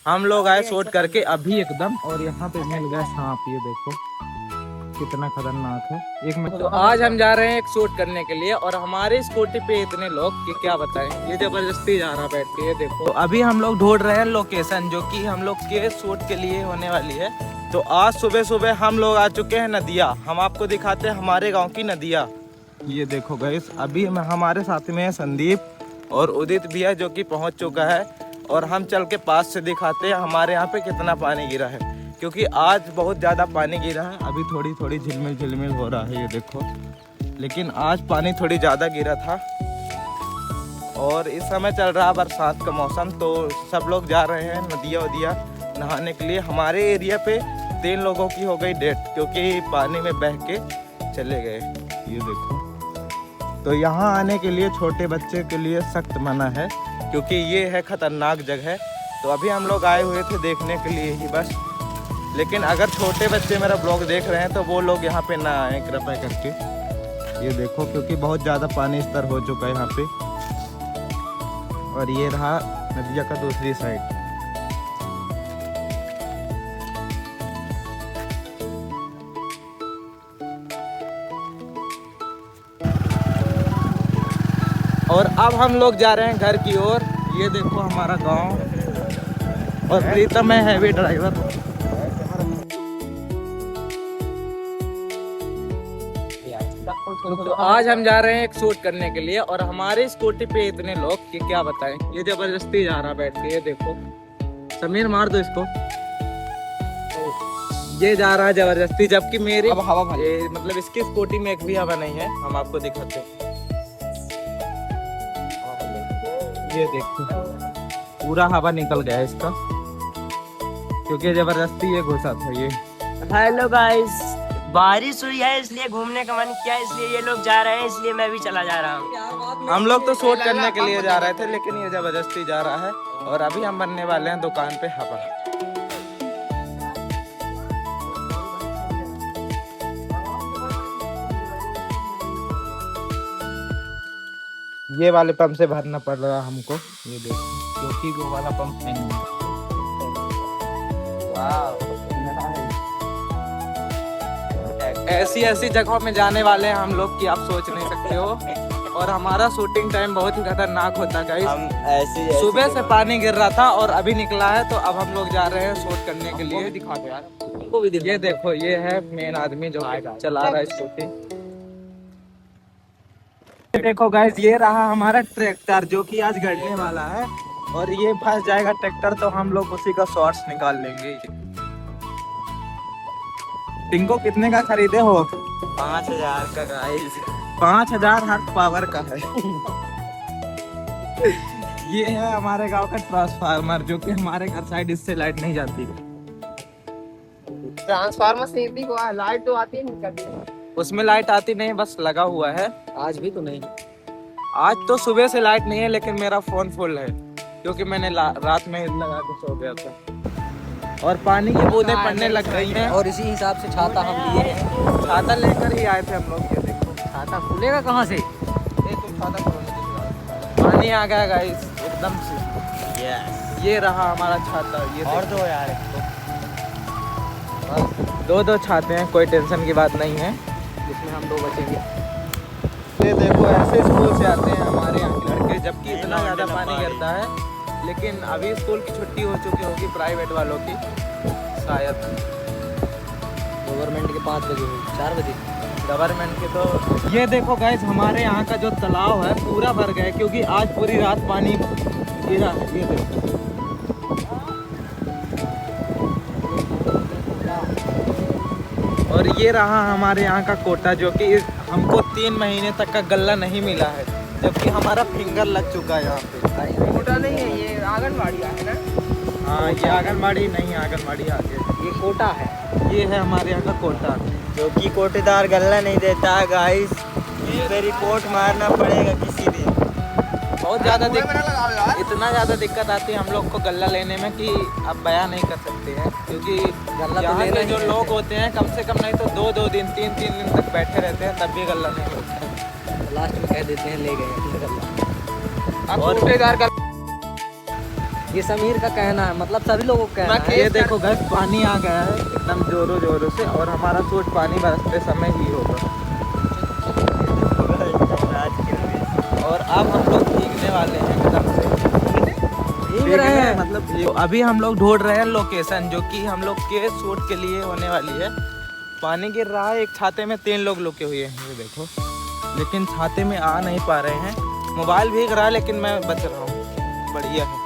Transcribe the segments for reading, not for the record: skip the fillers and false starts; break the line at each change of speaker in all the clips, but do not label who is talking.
हम लोग आए शूट करके अभी एकदम, और यहाँ पे मिल गया सांप। ये देखो कितना खतरनाक है। एक मिनट। तो आज हम जा रहे हैं एक शूट करने के लिए, और हमारे स्कूटी पे इतने लोग कि क्या बताएं। ये जबरदस्ती जा रहा बैठ के, ये देखो। तो अभी हम लोग ढूंढ रहे हैं लोकेशन जो कि हम लोग के शूट के लिए होने वाली है। तो आज सुबह सुबह हम लोग आ चुके हैं नदिया। हम आपको दिखाते हैं हमारे गाँव की नदिया। ये देखो गाइस, अभी हमारे साथ में है संदीप और उदित भी है जो कि पहुंच चुका है। और हम चल के पास से दिखाते हैं हमारे यहाँ पे कितना पानी गिरा है, क्योंकि आज बहुत ज़्यादा पानी गिरा है। अभी थोड़ी थोड़ी झिलमिल झिलमिल हो रहा है, ये देखो। लेकिन आज पानी थोड़ी ज़्यादा गिरा था। और इस समय चल रहा बरसात का मौसम, तो सब लोग जा रहे हैं नदिया वदिया नहाने के लिए। हमारे एरिया पे 3 लोगों की हो गई डेथ, क्योंकि पानी में बह के चले गए। ये देखो। तो यहाँ आने के लिए छोटे बच्चे के लिए सख्त मना है, क्योंकि ये है खतरनाक जगह। तो अभी हम लोग आए हुए थे देखने के लिए ही बस। लेकिन अगर छोटे बच्चे मेरा ब्लॉग देख रहे हैं तो वो लोग यहाँ पे ना आए कृपया करके। ये देखो, क्योंकि बहुत ज़्यादा पानी स्तर हो चुका है यहाँ पे। और ये रहा नदिया का दूसरी साइड। और अब हम लोग जा रहे हैं घर की ओर। ये देखो हमारा गांव, और प्रीतम है हैवी ड्राइवर। तो आज हम जा रहे हैं एक शूट करने के लिए, और हमारे स्कूटी पे इतने लोग कि क्या बताएं। ये जबरदस्ती जा रहा बैठ के, ये देखो। समीर मार दो इसको। ये जा रहा है जबरदस्ती, जबकि मेरी हवा मतलब इसकी स्कूटी में एक भी हवा नहीं है। हम आपको दिखाते हैं। ये देखो पूरा हवा निकल गया इसका, क्योंकि जबरदस्ती ये घुसा था ये।
हेलो गाइस, बारिश हुई है इसलिए घूमने का मन किया, इसलिए ये लोग जा रहे हैं, इसलिए मैं भी चला जा रहा हूँ।
हम लोग तो शूट करने के लिए जा रहे थे, लेकिन ये जबरदस्ती जा रहा है। और अभी हम बनने वाले हैं दुकान पे हवा। ये वाले पंप से भरना पड़ रहा हमको। ये देखो, क्योंकि वो वाला पंप नहीं है। ऐसी ऐसी जगहों में जाने वाले हैं हम लोग कि आप सोच नहीं सकते हो। और हमारा शूटिंग टाइम बहुत ही खतरनाक होता है।
हम
सुबह से पानी गिर रहा था और अभी निकला है, तो अब हम लोग जा रहे हैं शूट करने के लिए। दिखा दो यार। ये देखो, ये है मेन आदमी जो चला रहा है शूटिंग। देखो गाइस, ये रहा हमारा ट्रैक्टर जो कि आज गड़ने वाला है। और ये फंस जाएगा ट्रैक्टर, तो हम लोग उसी का शॉर्ट्स निकाल लेंगे। टिंको कितने का खरीदे हो?
5000 का गाइस।
5000 हार्स पावर का है। ये है हमारे गांव का ट्रांसफार्मर, जो कि हमारे घर साइड इससे लाइट नहीं जाती।
ट्रांसफार्मर से लाइट तो आती नहीं कभी।
उसमें लाइट आती नहीं, बस लगा हुआ है।
आज भी तो नहीं।
आज तो सुबह से लाइट नहीं है, लेकिन मेरा फोन फुल है, क्योंकि मैंने रात में लगा के सो गया था। और पानी की बूंदें पड़ने लग रही हैं,
और इसी हिसाब से छाता हम लिए हैं।
छाता लेकर ही आए थे हम लोग। ये देखो,
छाता खुलेगा कहाँ से?
तुम छाता खोलो। पानी आ गया गाइस एकदम से। ये रहा हमारा छाता। ये
और दो यार,
दो छाते हैं, कोई टेंशन की बात नहीं है, जिसमें हम 2 बचेंगे। ये देखो, ऐसे स्कूल से आते हैं हमारे यहाँ के लड़के, जबकि इतना ज़्यादा पानी गिरता है। लेकिन अभी स्कूल की छुट्टी हो चुकी होगी प्राइवेट वालों की, शायद।
गवर्नमेंट के 5 बजे 4 बजे
गवर्नमेंट के तो। ये देखो गाइस, हमारे यहाँ का जो तालाब है पूरा भर गया, क्योंकि आज पूरी रात पानी गिरा है। ये देखो। और ये रहा हमारे यहाँ का कोटा, जो कि हमको 3 महीने तक का गल्ला नहीं मिला है, जबकि हमारा फिंगर लग चुका है यहाँ पे।
कोटा नहीं है, ये आंगनबाड़ी है ना।
हाँ, ये आंगनबाड़ी नहीं, आंगनबाड़ी आगे।
ये कोटा है।
ये है हमारे यहाँ का कोटा,
जो कि कोटेदार गल्ला नहीं देता है गाइस। इस पे रिपोर्ट मारना पड़ेगा किसी दिन।
बहुत ज़्यादा इतना ज़्यादा दिक्कत आती है हम लोग को गल्ला लेने में कि अब बयान नहीं कर सकते हैं, क्योंकि यहाँ के जो लोग होते हैं कम से कम नहीं तो 2-2 दिन 3-3 दिन तक बैठे रहते हैं, तब भी गल्ला नहीं होता है।
लास्ट में कह देते हैं ले गए गल्ला।
अब कोटेदार
ये समीर का कहना है, मतलब सभी लोगों का कहना है।
ये देखो गैस पानी आ गया है एकदम जोरों जोरों से और हमारा शूट पानी बरसते समय ही होगा। और अब हम लोग भीगने वाले हैं एकदम से।
भीग रहे हैं
मतलब अभी हम लोग ढूंढ रहे हैं लोकेशन जो कि हम लोग के शूट के लिए होने वाली है। पानी गिर रहा है, एक छाते में 3 लोग लुके हुए हैं ये देखो, लेकिन छाते में आ नहीं पा रहे हैं। मोबाइल भीग रहा है लेकिन मैं बच रहा हूँ। बढ़िया है,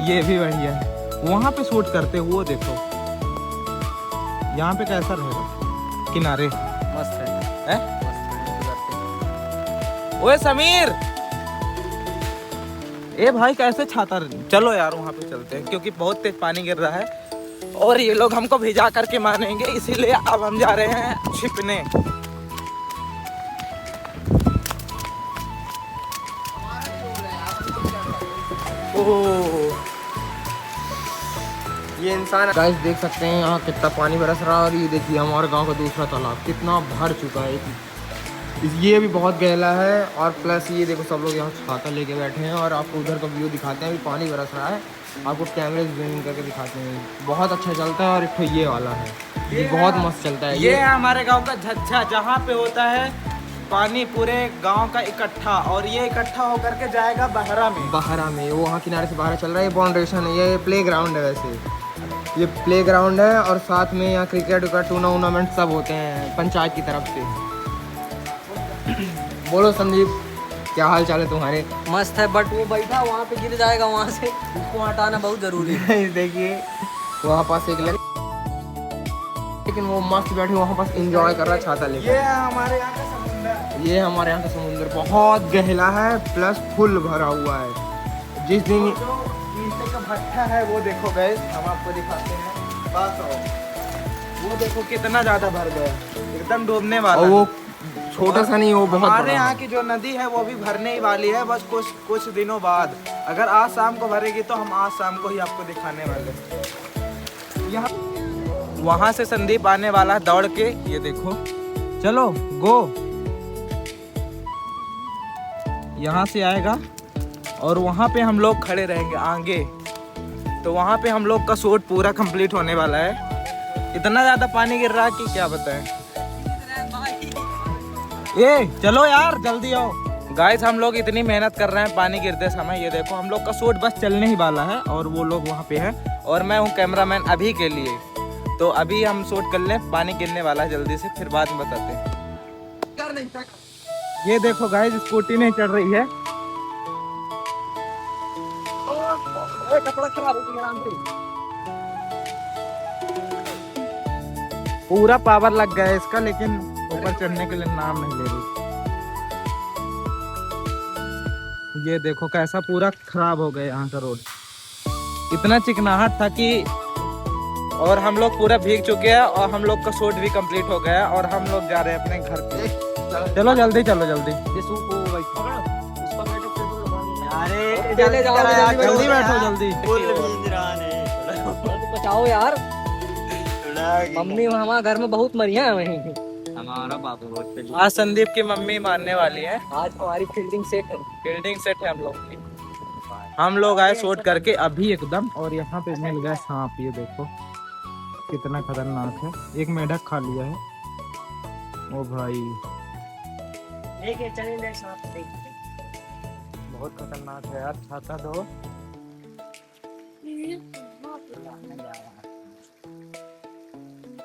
ये भी बढ़िया है। वहाँ पे शूट करते वो देखो, यहाँ पे कैसा रहेगा किनारे।
मस्त है,
ओए समीर, ए भाई कैसे छाता। चलो यार वहाँ पे चलते हैं क्योंकि बहुत तेज पानी गिर रहा है और ये लोग हमको भिजा करके मारेंगे, इसीलिए अब हम जा रहे हैं छिपने।
ये इंसान गाइस देख सकते हैं यहाँ कितना पानी बरस रहा है। और ये देखिए हमारे गांव का दूसरा तालाब कितना भर चुका है। ये भी बहुत गहरा है। और प्लस ये देखो सब लोग यहाँ छाता लेके बैठे हैं और आपको उधर का व्यू दिखाते हैं। अभी पानी बरस रहा है, आपको कैमरे जूम करके दिखाते हैं। बहुत अच्छा चलता है। और एक तो ये वाला है, ये बहुत मस्त चलता है।
ये है हमारे गांव का झज्झा, जहाँ पे होता है पानी पूरे गांव का इकट्ठा, और ये इकट्ठा होकर के जाएगा बहरा में।
बहरा में वो वहाँ किनारे से बाहर चल रहा है। ये बाउंड्रेशन है, ये प्ले ग्राउंड है। वैसे ये प्ले ग्राउंड है और साथ में यहाँ क्रिकेट का टूर्नामेंट सब होते हैं पंचायत की तरफ से। बोलो संदीप, क्या हाल चाल है तुम्हारे?
मस्त है, बट वो बैठा वहाँ पे गिर जाएगा, वहाँ से उसको हटाना बहुत जरूरी है।
देखिए वहाँ पास एक लड़का, लेकिन वो मस्त बैठे वहाँ पास एंजॉय कर रहा है छाता लेकर।
ये है हमारे यहाँ का समुंदर।
ये हमारे यहाँ का समुद्र बहुत गहरा है, प्लस फुल भरा हुआ है। जिस दिन
जो ईंटे का भट्ठा है वो देखो गैस, हम आपको दिखाते हैं, पास आओ। वो देखो कितना ज्यादा भर गया, एकदम डूबने वाला।
और वो छोटा सा नहीं, वो बहुत
हमारे
बड़ा
यहाँ
है।
की जो नदी है वो भी भरने ही वाली है, बस कुछ दिनों बाद। अगर आज शाम को भरेगी तो हम आज शाम को ही आपको दिखाने वाले हैं। यहाँ वहाँ से संदीप आने वाला है दौड़ के, ये देखो। चलो गो, यहाँ से आएगा और वहाँ पे हम लोग खड़े रहेंगे आगे। तो वहाँ पे हम लोग का शूट पूरा कंप्लीट होने वाला है। इतना ज्यादा पानी गिर रहा है कि क्या बताएं। ए चलो यार जल्दी आओ। गाइस हम लोग इतनी मेहनत कर रहे हैं पानी गिरते समय, ये देखो हम लोग का शूट बस चलने ही वाला है और वो लोग वहाँ पे हैं और मैं हूँ कैमरामैन अभी के लिए। तो अभी हम शूट कर लें, पानी गिरने वाला है जल्दी से, फिर बाद में बताते हैं। ये देखो गाइस स्कूटी नहीं चढ़ रही है।
कपड़ा खराब हो गया।
पूरा पावर लग गया है इसका, लेकिन ऊपर चढ़ने के लिए नाम नहीं ले रही। ये देखो कैसा पूरा खराब हो गया यहाँ का रोड, इतना चिकनाहट था कि। और हम लोग पूरा भीग चुके हैं और हम लोग का शूट भी कंप्लीट हो गया और हम लोग जा रहे हैं अपने घर पे। चलो जल्दी चलो जल्दी।
अरे
जल्दी बैठो जल्दी।
बचाओ यार, मम्मी हमारे घर में बहुत मरिया है वहीं।
हमारा बाबू
आज संदीप की मम्मी मारने वाली है।
आज हमारी फील्डिंग सेट है।
फील्डिंग सेट है हम लोग की। हम लोग आए शूट करके अभी एकदम, और यहाँ पे मिल गया सांप। ये देखो कितना खतरनाक है, एक मेढक खा लिया है। ओ भाई
लेके चलेंगे साथ में।
बहुत खतरनाक है यार, छाता दो।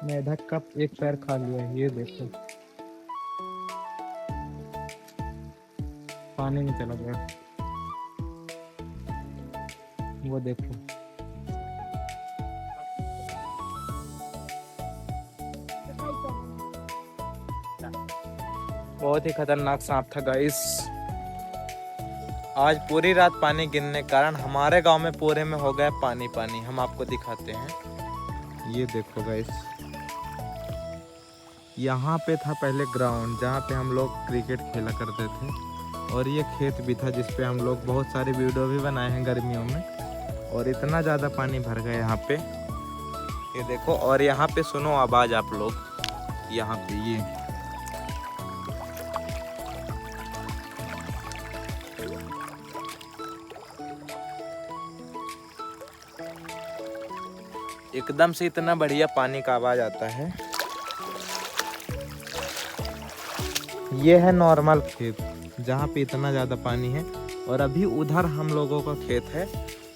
मेढक का एक पैर खा लिया है, ये देखो पानी में चला गया। वो देखो बहुत ही खतरनाक सांप था गाइस। आज पूरी रात पानी गिरने के कारण हमारे गांव में पूरे में हो गया पानी पानी। हम आपको दिखाते हैं, ये देखो गाइस। यहाँ पे था पहले ग्राउंड जहाँ पे हम लोग क्रिकेट खेला करते थे, और ये खेत भी था जिसपे हम लोग बहुत सारे वीडियो भी बनाए हैं गर्मियों में। और इतना ज़्यादा पानी भर गया यहाँ पे, ये देखो। और यहाँ पे सुनो आवाज़ आप लोग, यहाँ पे ये एकदम से इतना बढ़िया पानी का आवाज आता है। ये है नॉर्मल खेत जहाँ पे इतना ज़्यादा पानी है, और अभी उधर हम लोगों का खेत है,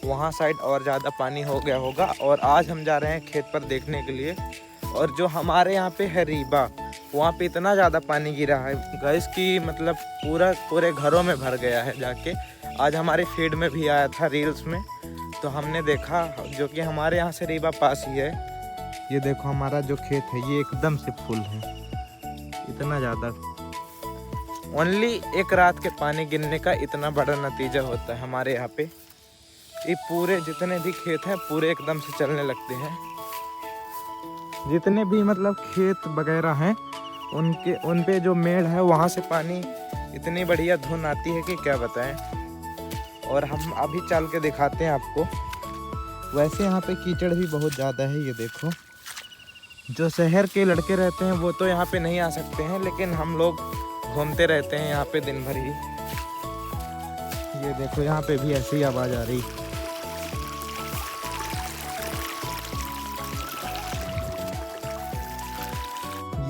वहाँ साइड और ज़्यादा पानी हो गया होगा। और आज हम जा रहे हैं खेत पर देखने के लिए। और जो हमारे यहाँ पे है रीबा, वहाँ पे इतना ज़्यादा पानी गिरा है गैस की मतलब पूरे घरों में भर गया है जाके। आज हमारे फीड में भी आया था रील्स में, तो हमने देखा, जो कि हमारे यहाँ से रीबा पास ही है। ये देखो हमारा जो खेत है ये एकदम से फुल है, इतना ज़्यादा। ओनली एक रात के पानी गिरने का इतना बड़ा नतीजा होता है हमारे यहाँ पे। ये पूरे जितने भी खेत हैं पूरे एकदम से चलने लगते हैं। जितने भी मतलब खेत वगैरह हैं उन पे जो मेड़ है वहाँ से पानी इतनी बढ़िया धुन आती है कि क्या बताएं। और हम अभी चल के दिखाते हैं आपको। वैसे यहाँ पे कीचड़ भी बहुत ज़्यादा है। ये देखो, जो शहर के लड़के रहते हैं वो तो यहाँ पे नहीं आ सकते हैं, लेकिन हम लोग घूमते रहते हैं यहाँ पे दिन भर ही। ये देखो यहाँ पे भी ऐसी आवाज़ आ रही।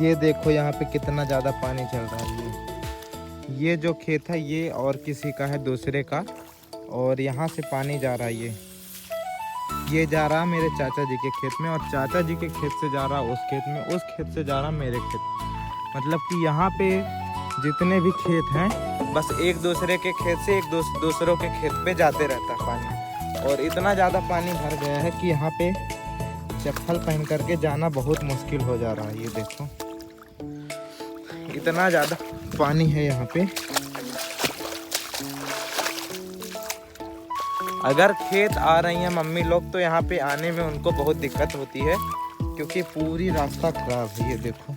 ये देखो यहाँ पे कितना ज़्यादा पानी चल रहा है। ये जो खेत है ये और किसी का है, दूसरे का, और यहाँ से पानी जा रहा है। ये जा रहा मेरे चाचा जी के खेत में, और चाचा जी के खेत से जा रहा उस खेत में, उस खेत से जा रहा मेरे खेत में। मतलब कि यहाँ पे जितने भी खेत हैं बस एक दूसरे के खेत से एक दूसरों के खेत पे जाते रहता है पानी। और इतना ज़्यादा पानी भर गया है कि यहाँ पे चप्पल पहन करके जाना बहुत मुश्किल हो जा रहा है। ये देखो इतना ज़्यादा पानी है यहाँ पे। अगर खेत आ रही हैं मम्मी लोग तो यहाँ पे आने में उनको बहुत दिक्कत होती है, क्योंकि पूरी रास्ता खराब है। ये देखो,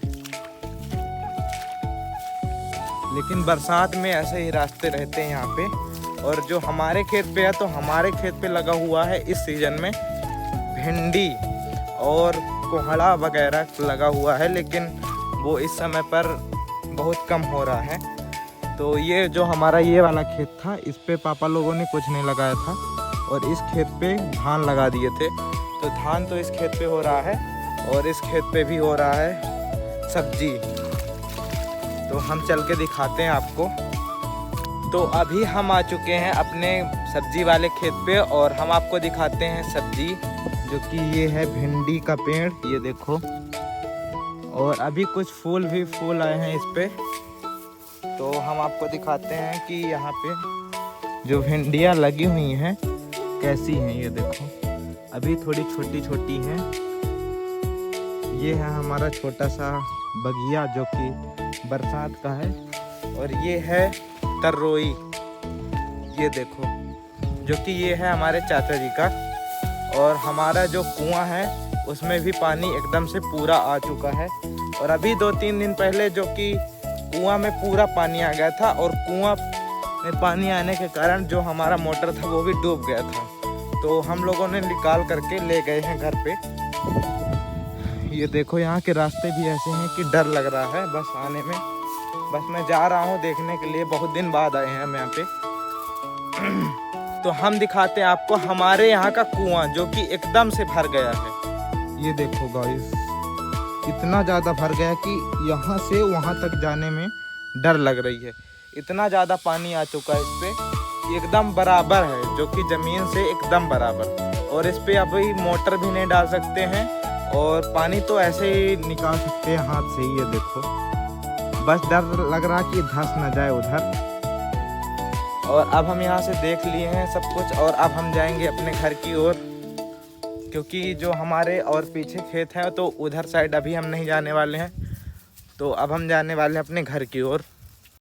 लेकिन बरसात में ऐसे ही रास्ते रहते हैं यहाँ पे। और जो हमारे खेत पे है, तो हमारे खेत पे लगा हुआ है इस सीज़न में भिंडी और कोहड़ा वगैरह लगा हुआ है, लेकिन वो इस समय पर बहुत कम हो रहा है। तो ये जो हमारा ये वाला खेत था, इस पे पापा लोगों ने कुछ नहीं लगाया था, और इस खेत पे धान लगा दिए थे। तो धान तो इस खेत पे हो रहा है, और इस खेत पे भी हो रहा है सब्जी। तो हम चल के दिखाते हैं आपको। तो अभी हम आ चुके हैं अपने सब्जी वाले खेत पे, और हम आपको दिखाते हैं सब्जी, जो कि ये है भिंडी का पेड़। ये देखो, और अभी कुछ फूल आए हैं इस पे। तो हम आपको दिखाते हैं कि यहाँ पे जो भिंडियाँ लगी हुई हैं कैसी हैं। ये देखो, अभी थोड़ी छोटी छोटी हैं। ये है हमारा छोटा सा बगिया जो कि बरसात का है, और ये है तर्रोई। ये देखो, जो कि ये है हमारे चाचा जी का। और हमारा जो कुआं है उसमें भी पानी एकदम से पूरा आ चुका है। और अभी 2-3 दिन पहले जो कि कुआं में पूरा पानी आ गया था, और कुआं में पानी आने के कारण जो हमारा मोटर था वो भी डूब गया था। तो हम लोगों ने निकाल करके ले गए हैं घर पे। ये देखो, यहाँ के रास्ते भी ऐसे हैं कि डर लग रहा है बस आने में। बस मैं जा रहा हूँ देखने के लिए, बहुत दिन बाद आए हैं हम यहाँ पे। तो हम दिखाते हैं आपको हमारे यहाँ का कुआं, जो कि एकदम से भर गया है। ये देखो गाइस, इतना ज़्यादा भर गया कि यहाँ से वहाँ तक जाने में डर लग रही है। इतना ज़्यादा पानी आ चुका है इस पे, एकदम बराबर है, जो कि ज़मीन से एकदम बराबर। और इस पे अभी मोटर भी नहीं डाल सकते हैं, और पानी तो ऐसे ही निकाल सकते हैं हाथ से ही। ये देखो, बस डर लग रहा कि धंस न जाए उधर। और अब हम यहाँ से देख लिए हैं सब कुछ, और अब हम जाएंगे अपने घर की ओर, क्योंकि जो हमारे और पीछे खेत हैं तो उधर साइड अभी हम नहीं जाने वाले हैं। तो अब हम जाने वाले हैं अपने घर की ओर।